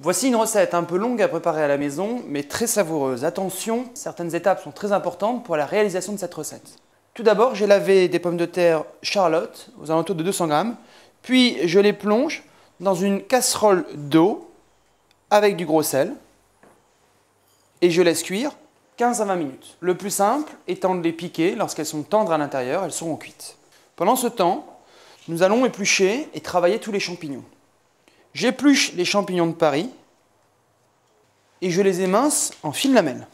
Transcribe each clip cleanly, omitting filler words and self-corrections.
Voici une recette un peu longue à préparer à la maison, mais très savoureuse. Attention, certaines étapes sont très importantes pour la réalisation de cette recette. Tout d'abord, j'ai lavé des pommes de terre Charlotte, aux alentours de 200 g, puis je les plonge dans une casserole d'eau avec du gros sel et je laisse cuire 15 à 20 minutes. Le plus simple étant de les piquer lorsqu'elles sont tendres à l'intérieur, elles seront cuites. Pendant ce temps, nous allons éplucher et travailler tous les champignons. J'épluche les champignons de Paris et je les émince en fines lamelles.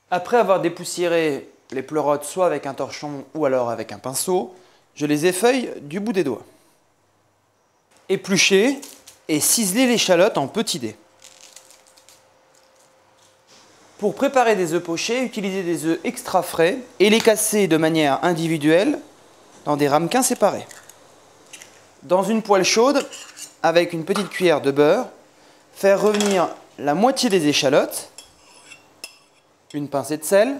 Après avoir dépoussiéré les pleurotes soit avec un torchon ou alors avec un pinceau, je les effeuille du bout des doigts. Éplucher et ciseler l'échalote en petits dés. Pour préparer des œufs pochés, utilisez des œufs extra frais et les casser de manière individuelle dans des ramequins séparés. Dans une poêle chaude, avec une petite cuillère de beurre, faire revenir la moitié des échalotes, une pincée de sel,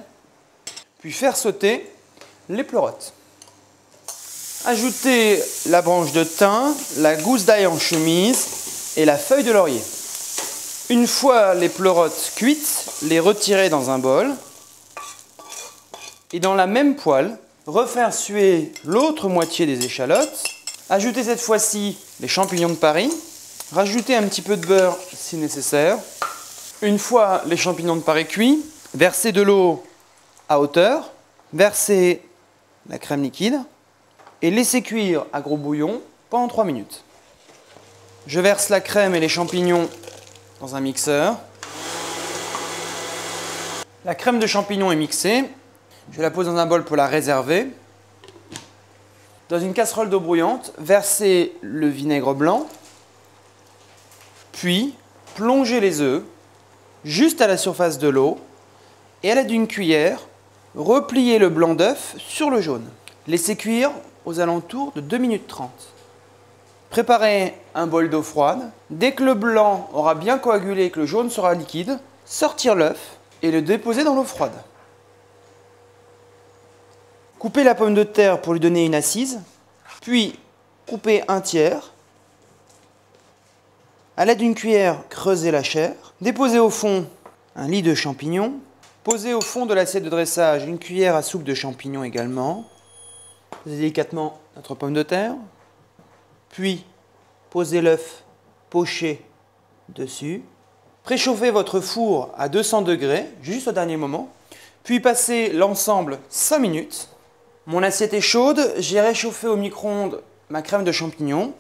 puis faire sauter les pleurotes. Ajoutez la branche de thym, la gousse d'ail en chemise et la feuille de laurier. Une fois les pleurotes cuites, les retirer dans un bol et dans la même poêle, refaire suer l'autre moitié des échalotes. Ajoutez cette fois-ci les champignons de Paris, rajoutez un petit peu de beurre si nécessaire. Une fois les champignons de Paris cuits, versez de l'eau à hauteur, versez la crème liquide et laissez cuire à gros bouillon pendant 3 minutes. Je verse la crème et les champignons dans un mixeur. La crème de champignons est mixée. Je la pose dans un bol pour la réserver. Dans une casserole d'eau bouillante, versez le vinaigre blanc, puis plongez les œufs juste à la surface de l'eau et à l'aide d'une cuillère, repliez le blanc d'œuf sur le jaune. Laissez cuire aux alentours de 2 minutes 30. Préparez un bol d'eau froide. Dès que le blanc aura bien coagulé et que le jaune sera liquide, sortir l'œuf et le déposer dans l'eau froide. Coupez la pomme de terre pour lui donner une assise, puis coupez un tiers. À l'aide d'une cuillère, creusez la chair. Déposez au fond un lit de champignons. Posez au fond de l'assiette de dressage une cuillère à soupe de champignons également. Posez délicatement notre pomme de terre. Puis, posez l'œuf poché dessus. Préchauffez votre four à 200 degrés, juste au dernier moment. Puis passez l'ensemble 5 minutes. Mon assiette est chaude, j'ai réchauffé au micro-ondes ma crème de champignons,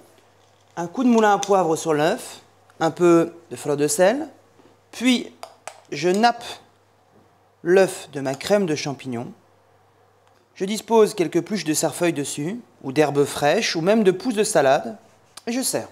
un coup de moulin à poivre sur l'œuf, un peu de fleur de sel, puis je nappe l'œuf de ma crème de champignons. Je dispose quelques pluches de cerfeuil dessus, ou d'herbes fraîches, ou même de pousses de salade, et je sers.